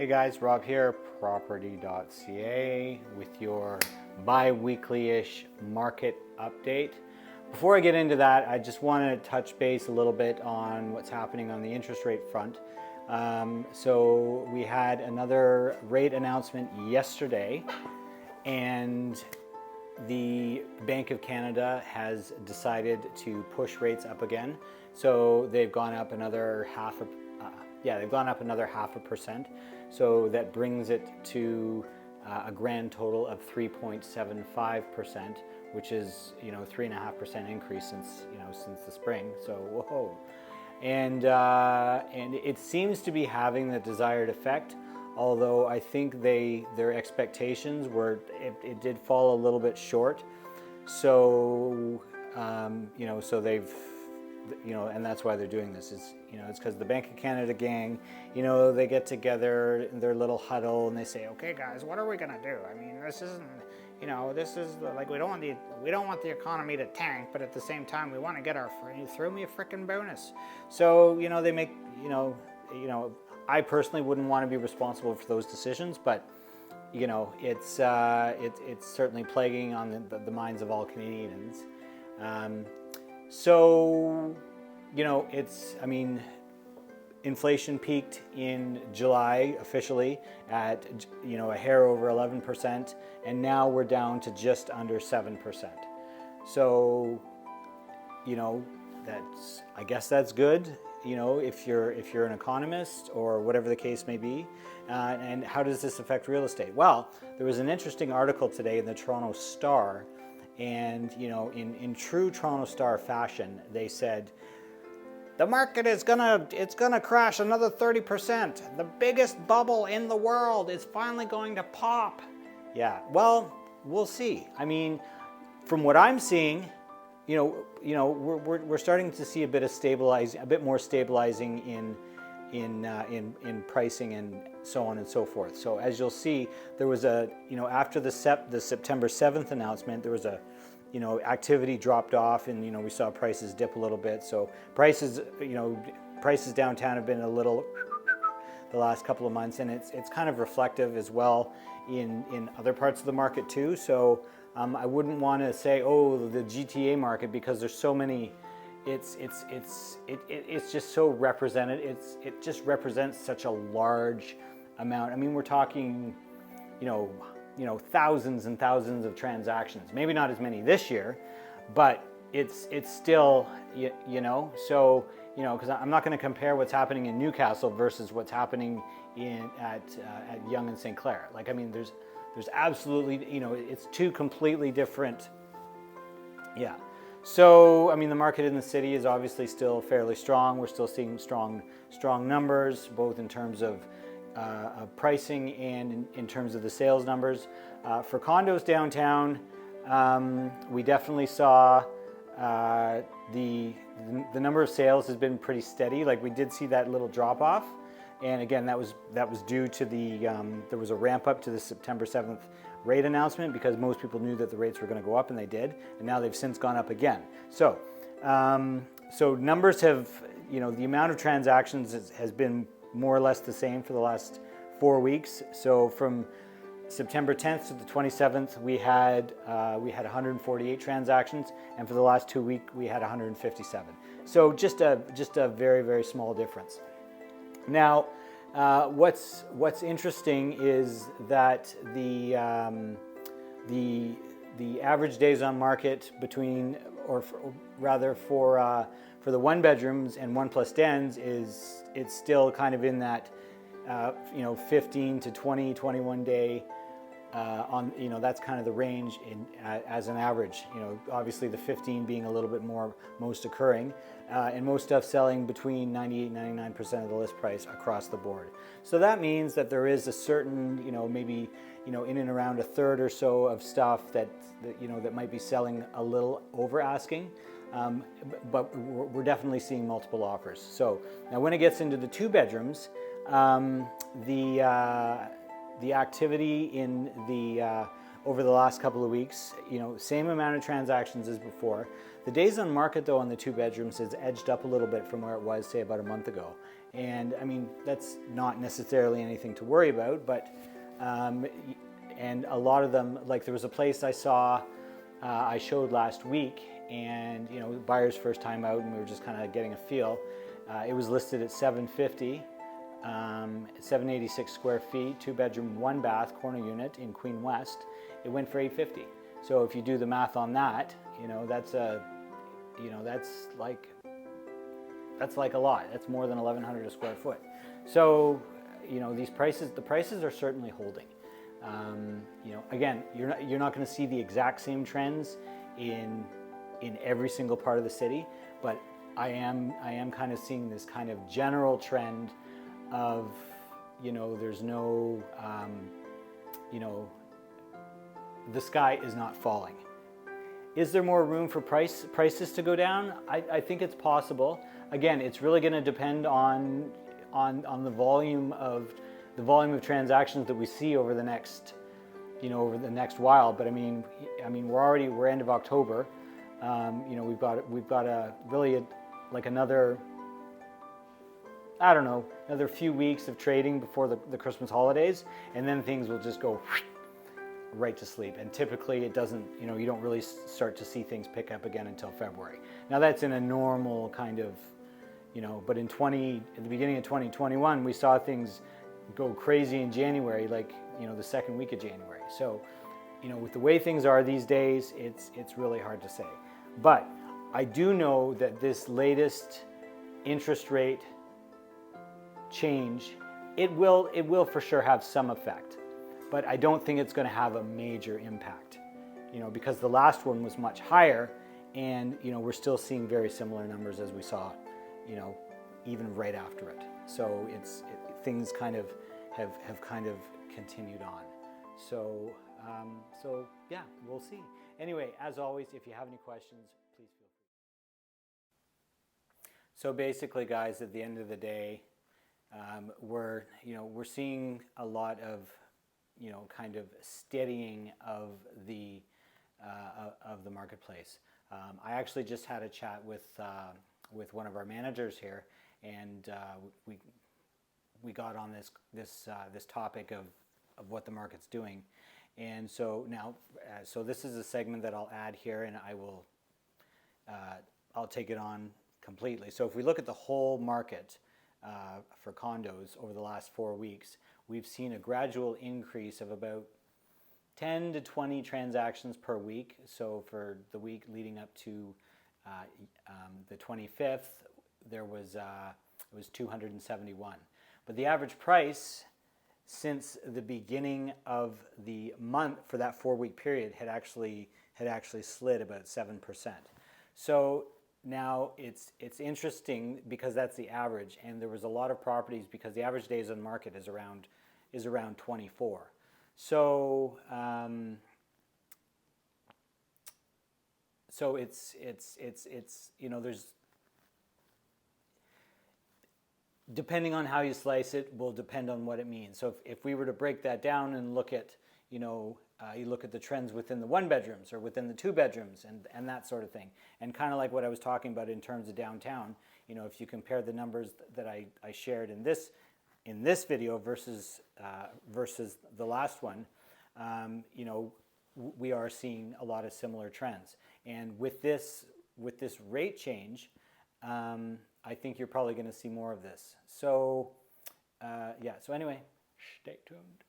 Hey guys, Rob here, property.ca with your bi-weekly-ish market update. Before I get into that, I just want to touch base a little bit on what's happening on the interest rate front. So we had another rate announcement yesterday, and the Bank of Canada has decided to push rates up again. So they've gone up another half a percent. So that brings it to a grand total of 3.75%, which is 3.5% increase since the spring. So whoa, and it seems to be having the desired effect. Although I think their expectations were it did fall a little bit short. So so they've and that's why they're doing this. Is it's because the Bank of Canada gang, they get together in their little huddle and they say, okay guys, what are we gonna do? I mean, this isn't, this is like we don't want the economy to tank, but at the same time we want to get our throw me a frickin' bonus. So they make I personally wouldn't want to be responsible for those decisions, but it's certainly plaguing on the minds of all Canadians. Inflation peaked in July officially at a hair over 11%, and now we're down to just under 7%. So I guess that's good. If you're an economist or whatever the case may be. And how does this affect real estate? Well, there was an interesting article today in the Toronto Star, and in true Toronto Star fashion, they said the market is gonna crash another 30%. The biggest bubble in the world is finally going to pop. Yeah, well, we'll see. I mean, from what I'm seeing, we're starting to see a bit more stabilizing in pricing and so on and so forth. So as you'll see, there was after the September 7th announcement, there was activity dropped off, and we saw prices dip a little bit. So prices downtown have been a little the last couple of months, and it's kind of reflective as well in other parts of the market too. So I wouldn't want to say, oh, the GTA market, because there's so many. It's just so represented. It just represents such a large amount. I mean, we're talking, thousands and thousands of transactions. Maybe not as many this year, but it's still, So because I'm not going to compare what's happening in Newcastle versus what's happening at Yonge and St. Clair. Like, I mean, there's absolutely, it's two completely different. Yeah. So, I mean, the market in the city is obviously still fairly strong. We're still seeing strong numbers, both in terms of pricing and in terms of the sales numbers. For condos downtown, we definitely saw the number of sales has been pretty steady. Like, we did see that little drop off. And again, that was due to there was a ramp up to the September 7th rate announcement, because most people knew that the rates were going to go up, and they did, and now they've since gone up again. So, so numbers have, the amount of transactions has been more or less the same for the last 4 weeks. So from September 10th to the 27th, we had 148 transactions, and for the last 2 weeks, we had 157. So just a very, very small difference. Now, what's interesting is that the average days on market between, or rather for the 1 bedrooms and 1+ dens it's still kind of in that 15 to 20, 21 day that's kind of the range as an average. Obviously the 15 being a little bit more most occurring, and most stuff selling between 98-99% of the list price across the board. So that means that there is a certain, maybe in and around a third or so of stuff that might be selling a little over asking. But we're definitely seeing multiple offers. So now when it gets into the 2 bedrooms, the activity in the over the last couple of weeks, same amount of transactions as before. The days on market though on the 2 bedrooms has edged up a little bit from where it was, say, about a month ago. And I mean, that's not necessarily anything to worry about, but and a lot of them, like there was a place I saw, I showed last week, and you know, buyer's first time out, and we were just kind of getting a feel. It was listed at 750, 786 square feet, 2-bedroom, 1-bath, corner unit in Queen West. It went for 850. So if you do the math on that, you know, that's like a lot. That's more than 1,100 a square foot. So, you know, the prices are certainly holding. You know, again, you're not going to see the exact same trends in every single part of the city, but I am kind of seeing this kind of general trend of, you know, there's no, you know, the sky is not falling. Is there more room for prices to go down? I think it's possible. Again, it's really going to depend on the volume of transactions that we see over the next, you know, over the next while. But I mean, we're end of October. You know, we've got a really like another, I don't know, another few weeks of trading before the Christmas holidays, and then things will just go right to sleep. And typically it doesn't, you know, you don't really start to see things pick up again until February. Now that's in a normal kind of, you know, but at the beginning of 2021, we saw things go crazy in January, like, you know, the second week of January. So, you know, with the way things are these days, it's really hard to say. But I do know that this latest interest rate change, it will for sure have some effect, but I don't think it's going to have a major impact, you know, because the last one was much higher, and you know, we're still seeing very similar numbers as we saw, you know, even right after it. So things kind of have kind of continued on. So so yeah, we'll see. Anyway, as always, if you have any questions, please feel free. So basically, guys, at the end of the day, we're seeing a lot of, you know, kind of steadying of the marketplace. I actually just had a chat with one of our managers here, and we got on this topic of what the market's doing. And so now, so this is a segment that I'll add here, and I'll take it on completely. So if we look at the whole market for condos over the last 4 weeks, we've seen a gradual increase of about 10 to 20 transactions per week. So for the week leading up to the 25th, it was 271. But the average price since the beginning of the month for that 4-week period had actually slid about 7%. So now it's interesting because that's the average, and there was a lot of properties because the average days on the market is around 24. So so it's you know, there's, depending on how you slice it will depend on what it means. So if we were to break that down and look at, you know, you look at the trends within the 1-bedrooms or within the 2-bedrooms and that sort of thing, and kind of like what I was talking about in terms of downtown, you know, if you compare the numbers that I shared in this video versus the last one, you know, we are seeing a lot of similar trends. And with this rate change, I think you're probably going to see more of this. So yeah, so anyway, stay tuned.